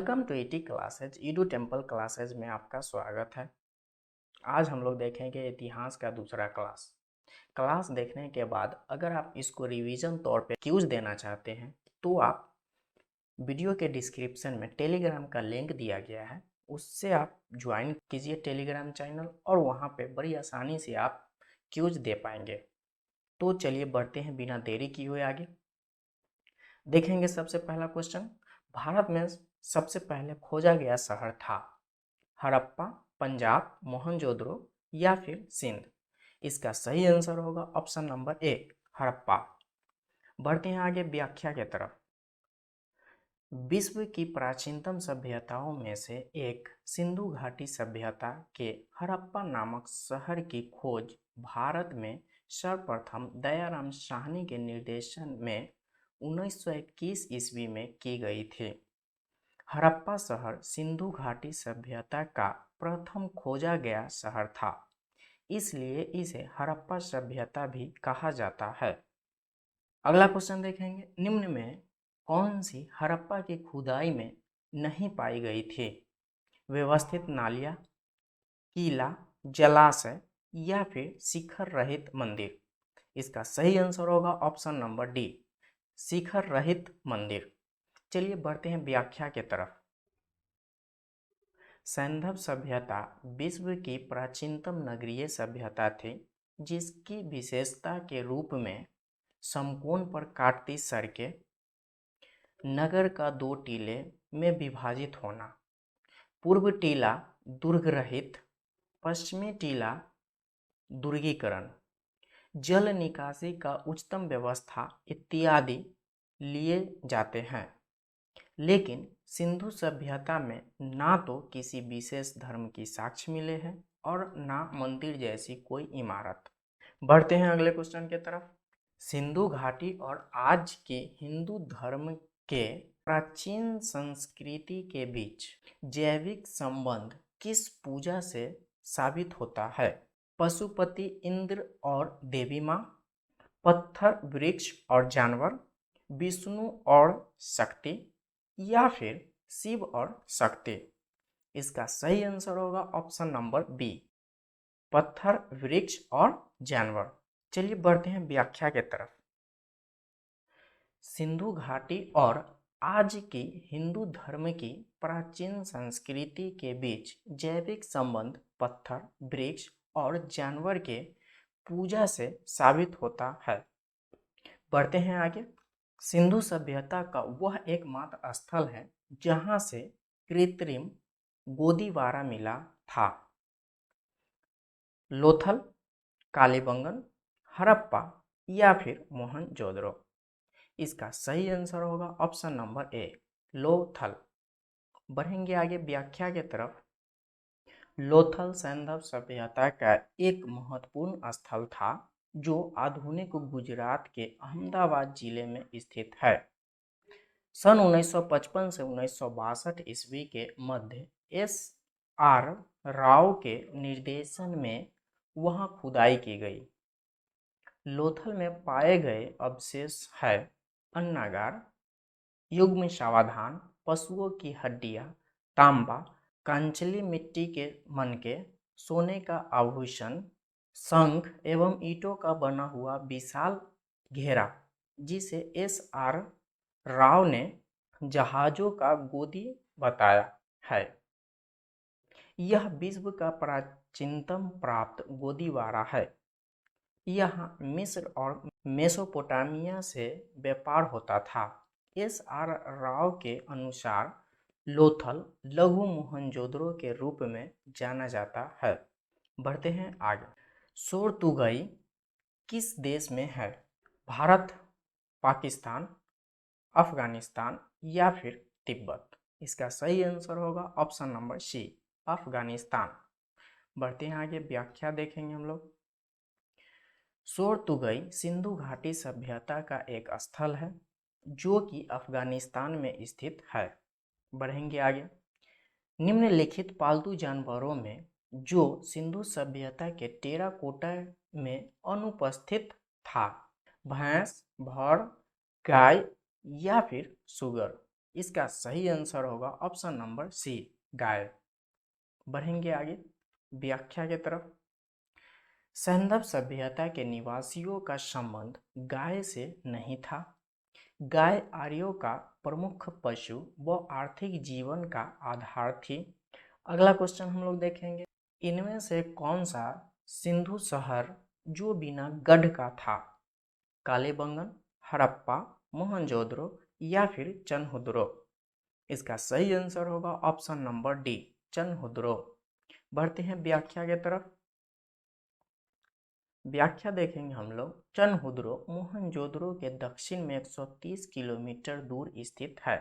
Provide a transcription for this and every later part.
Welcome to ET classes edu temple classes में आपका स्वागत है। आज हम लोग देखेंगे इतिहास का दूसरा क्लास देखने के बाद अगर आप इसको रिवीजन तौर पे क्यूज देना चाहते हैं तो आप वीडियो के डिस्क्रिप्शन में टेलीग्राम का लिंक दिया गया है, उससे आप ज्वाइन कीजिए टेलीग्राम चैनल और वहाँ पे बड़ी आसानी से आप क्यूज दे पाएंगे। तो चलिए बढ़ते हैं बिना देरी किए हुए आगे। देखेंगे सबसे पहला क्वेश्चन, भारत में सबसे पहले खोजा गया शहर था हड़प्पा, पंजाब, मोहनजोदड़ो या फिर सिंध। इसका सही आंसर होगा ऑप्शन नंबर ए, हड़प्पा। बढ़ते हैं आगे व्याख्या की तरफ। विश्व की प्राचीनतम सभ्यताओं में से एक सिंधु घाटी सभ्यता के हड़प्पा नामक शहर की खोज भारत में सर्वप्रथम दयाराम साहनी के निर्देशन में 1921 ईस्वी में की गई थी। हड़प्पा शहर सिंधु घाटी सभ्यता का प्रथम खोजा गया शहर था, इसलिए इसे हड़प्पा सभ्यता भी कहा जाता है। अगला क्वेश्चन देखेंगे, निम्न में कौन सी हड़प्पा की खुदाई में नहीं पाई गई थी? व्यवस्थित नालियाँ, किला, जलाशय या फिर शिखर रहित मंदिर। इसका सही आंसर होगा ऑप्शन नंबर डी, शिखर रहित मंदिर। चलिए बढ़ते हैं व्याख्या की तरफ। सैंधव सभ्यता विश्व की प्राचीनतम नगरीय सभ्यता थी, जिसकी विशेषता के रूप में समकोण पर काटती सड़कें, नगर का 2 टीले में विभाजित होना, पूर्व टीला दुर्ग रहित, पश्चिमी टीला दुर्गीकरण, जल निकासी का उच्चतम व्यवस्था इत्यादि लिए जाते हैं। लेकिन सिंधु सभ्यता में ना तो किसी विशेष धर्म की साक्ष्य मिले हैं और ना मंदिर जैसी कोई इमारत। बढ़ते हैं अगले क्वेश्चन की तरफ। सिंधु घाटी और आज के हिंदू धर्म के प्राचीन संस्कृति के बीच जैविक संबंध किस पूजा से साबित होता है? पशुपति इंद्र और देवी माँ, पत्थर वृक्ष और जानवर, विष्णु और शक्ति या फिर शिव और शक्ति। इसका सही आंसर होगा ऑप्शन नंबर बी, पत्थर वृक्ष और जानवर। चलिए बढ़ते हैं व्याख्या की तरफ। सिंधु घाटी और आज की हिंदू धर्म की प्राचीन संस्कृति के बीच जैविक संबंध पत्थर वृक्ष और जानवर के पूजा से साबित होता है। बढ़ते हैं आगे। सिंधु सभ्यता का वह एकमात्र स्थल है जहां से कृत्रिम गोदीवारा मिला था। लोथल, कालीबंगन, हड़प्पा या फिर मोहनजोदड़ो। इसका सही आंसर होगा ऑप्शन नंबर ए, लोथल। बढ़ेंगे आगे व्याख्या की तरफ। लोथल सैंधव सभ्यता का एक महत्वपूर्ण स्थल था जो आधुनिक गुजरात के अहमदाबाद जिले में स्थित है। सन 1955 से 1962 ईस्वी के मध्य एस.आर. राव के निर्देशन में वहां खुदाई की गई। लोथल में पाए गए अवशेष है अन्नागार, युग्म सावधान, पशुओं की हड्डियां, तांबा, कंचली मिट्टी के मनके, सोने का आभूषण, शंख एवं ईंटों का बना हुआ विशाल घेरा, जिसे एस.आर. राव ने जहाजों का गोदी बताया है। यह विश्व का प्राचीनतम प्राप्त गोदीवारा है। यहाँ मिस्र और मेसोपोटामिया से व्यापार होता था। एस.आर. राव के अनुसार लोथल लघु मोहनजोदड़ो के रूप में जाना जाता है। बढ़ते हैं आगे। सोरतुगई किस देश में है? भारत, पाकिस्तान, अफगानिस्तान या फिर तिब्बत। इसका सही आंसर होगा ऑप्शन नंबर सी, अफगानिस्तान। बढ़ते हैं आगे, व्याख्या देखेंगे हम लोग। सोरतुगई सिंधु घाटी सभ्यता का एक स्थल है जो कि अफगानिस्तान में स्थित है। बढ़ेंगे आगे। निम्नलिखित पालतू जानवरों में जो सिंधु सभ्यता के टेराकोटा में अनुपस्थित था, भैंस, भेड़, गाय या फिर सुगर। इसका सही आंसर होगा ऑप्शन नंबर सी, गाय। बढ़ेंगे आगे व्याख्या की तरफ। सैंधव सभ्यता के निवासियों का संबंध गाय से नहीं था। गाय आर्यों का प्रमुख पशु व आर्थिक जीवन का आधार थी। अगला क्वेश्चन हम लोग देखेंगे, इनमें से कौन सा सिंधु शहर जो बिना गढ़ का था? कालीबंगन, हड़प्पा, मोहनजोदड़ो या फिर चनहुदरो? इसका सही आंसर होगा ऑप्शन नंबर डी, चनहुदरो। बढ़ते हैं व्याख्या की तरफ। व्याख्या देखेंगे हम लोग। चनहुदरो मोहनजोदड़ो के दक्षिण में 130 किलोमीटर दूर स्थित है।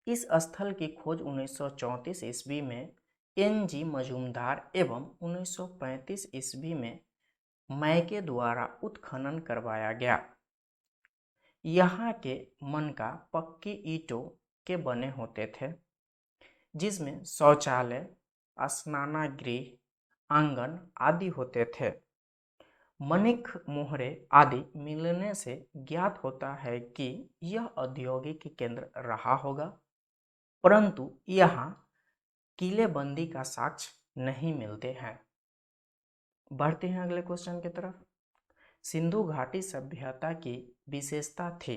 इस स्थल की खोज 1934 ईस्वी में एन.जी. मजूमदार एवं 1935 ईस्वी में मैके द्वारा उत्खनन करवाया गया। यहाँ के मनका पक्की ईंटों के बने होते थे, जिसमें शौचालय, स्नानागृह, आंगन आदि होते थे। मणिक मोहरे आदि मिलने से ज्ञात होता है कि यह औद्योगिक केंद्र रहा होगा, परंतु यहाँ किलेबंदी का साक्ष्य नहीं मिलते हैं। बढ़ते हैं अगले क्वेश्चन की तरफ। सिंधु घाटी सभ्यता की विशेषता थी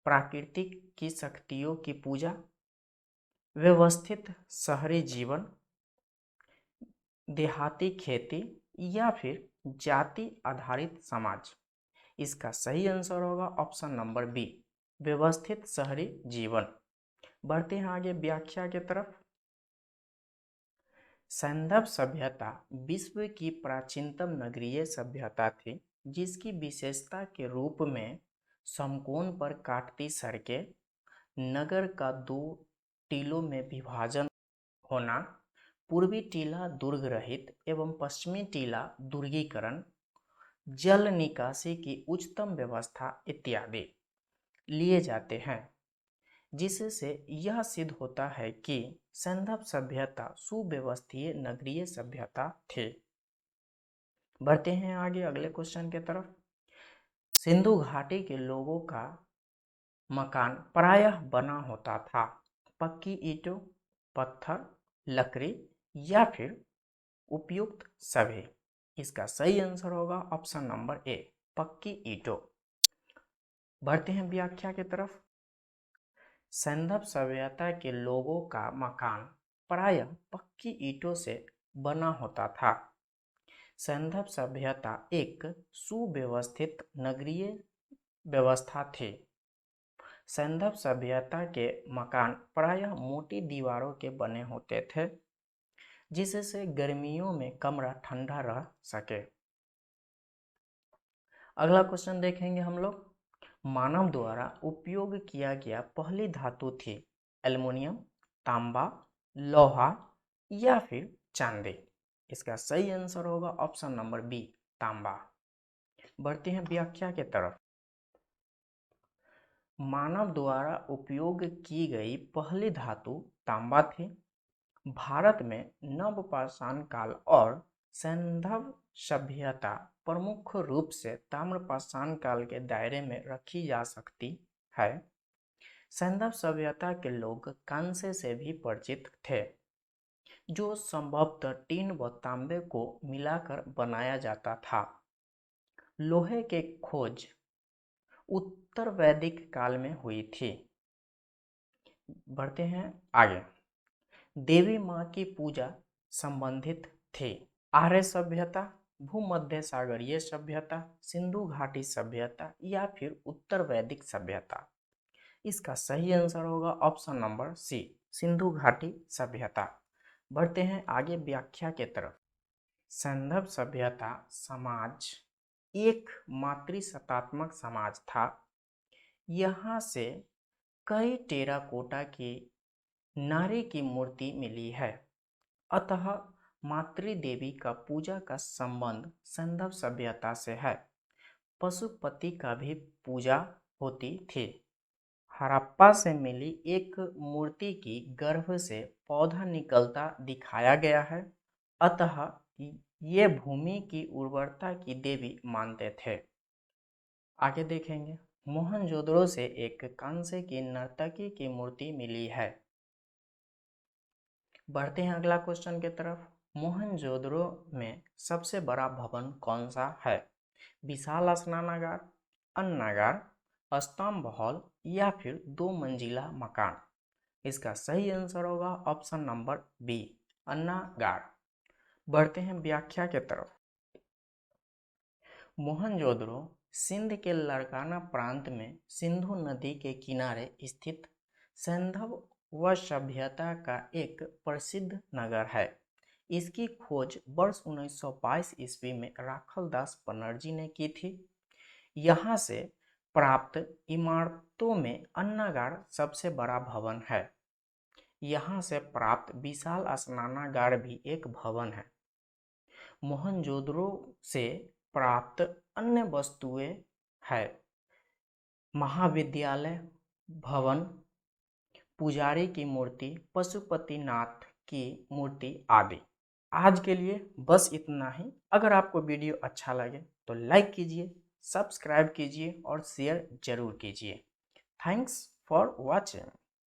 प्राकृतिक की शक्तियों की पूजा, व्यवस्थित शहरी जीवन, देहाती खेती या फिर जाति आधारित समाज? इसका सही आंसर होगा ऑप्शन नंबर बी, व्यवस्थित शहरी जीवन। बढ़ते हैं आगे व्याख्या की तरफ। सैंधव सभ्यता विश्व की प्राचीनतम नगरीय सभ्यता थी, जिसकी विशेषता के रूप में समकोण पर काटती सड़कें, नगर का दो टीलों में विभाजन होना, पूर्वी टीला दुर्ग रहित एवं पश्चिमी टीला दुर्गीकरण, जल निकासी की उच्चतम व्यवस्था इत्यादि लिए जाते हैं, जिससे यह सिद्ध होता है कि सैंधव सभ्यता सुव्यवस्थित नगरीय सभ्यता थी। बढ़ते हैं आगे अगले क्वेश्चन की तरफ। सिंधु घाटी के लोगों का मकान प्रायः बना होता था पक्की ईंटों, पत्थर, लकड़ी या फिर उपयुक्त सभी? इसका सही आंसर होगा ऑप्शन नंबर ए, पक्की ईंटों। बढ़ते हैं व्याख्या की तरफ। सैंधव सभ्यता के लोगों का मकान प्रायः पक्की ईंटों से बना होता था। सैंधव सभ्यता एक सुव्यवस्थित नगरीय व्यवस्था थी। सैंधव सभ्यता के मकान प्रायः मोटी दीवारों के बने होते थे, जिससे गर्मियों में कमरा ठंडा रह सके। अगला क्वेश्चन देखेंगे हम लोग। मानव द्वारा उपयोग किया गया पहली धातु थी एल्युमिनियम, तांबा, लोहा या फिर चांदी? इसका सही आंसर होगा ऑप्शन नंबर बी, तांबा। बढ़ते हैं व्याख्या की तरफ। मानव द्वारा उपयोग की गई पहली धातु तांबा थी। भारत में नवपाषाण काल और सैंधव सभ्यता प्रमुख रूप से ताम्रपाषाण काल के दायरे में रखी जा सकती है। सैंधव सभ्यता के लोग कांसे से भी परिचित थे, जो संभवतः टीन व तांबे को मिलाकर बनाया जाता था। लोहे के खोज उत्तर वैदिक काल में हुई थी। बढ़ते हैं आगे। देवी माँ की पूजा संबंधित थी आर्य सभ्यता, भूमध्य सागरीय सभ्यता, सिंधु घाटी सभ्यता या फिर उत्तर वैदिक सभ्यता? इसका सही आंसर होगा ऑप्शन नंबर सी, सिंधु घाटी सभ्यता। बढ़ते हैं आगे व्याख्या के तरफ। सैंधव सभ्यता समाज एक मातृसत्तात्मक समाज था। यहाँ से कई टेराकोटा की नारी की मूर्ति मिली है, अतः मातृदेवी का पूजा का संबंध सैंधव सभ्यता से है। पशुपति का भी पूजा होती थी। हड़प्पा से मिली एक मूर्ति की गर्भ से पौधा निकलता दिखाया गया है, अतः ये भूमि की उर्वरता की देवी मानते थे। आगे देखेंगे। मोहनजोदड़ो से एक कांसे की नर्तकी की मूर्ति मिली है। बढ़ते हैं अगला क्वेश्चन की तरफ। मोहनजोदड़ो में सबसे बड़ा भवन कौन सा है? विशाल स्नानागार, अन्नागार, स्तंभ हॉल या फिर 2 मंजिला मकान? इसका सही आंसर होगा ऑप्शन नंबर बी, अन्नागार। बढ़ते हैं व्याख्या की तरफ। मोहनजोदड़ो सिंध के लड़काना प्रांत में सिंधु नदी के किनारे स्थित सैंधव सभ्यता का एक प्रसिद्ध नगर है। इसकी खोज वर्ष 1922 ईस्वी में राखल दास बनर्जी ने की थी। यहाँ से प्राप्त इमारतों में अन्नागार सबसे बड़ा भवन है। यहाँ से प्राप्त विशाल स्नानागार भी एक भवन है। मोहनजोदड़ो से प्राप्त अन्य वस्तुएं है महाविद्यालय भवन, पुजारी की मूर्ति, पशुपतिनाथ की मूर्ति आदि। आज के लिए बस इतना ही। अगर आपको वीडियो अच्छा लगे तो लाइक कीजिए, सब्सक्राइब कीजिए और शेयर जरूर कीजिए। Thanks for watching.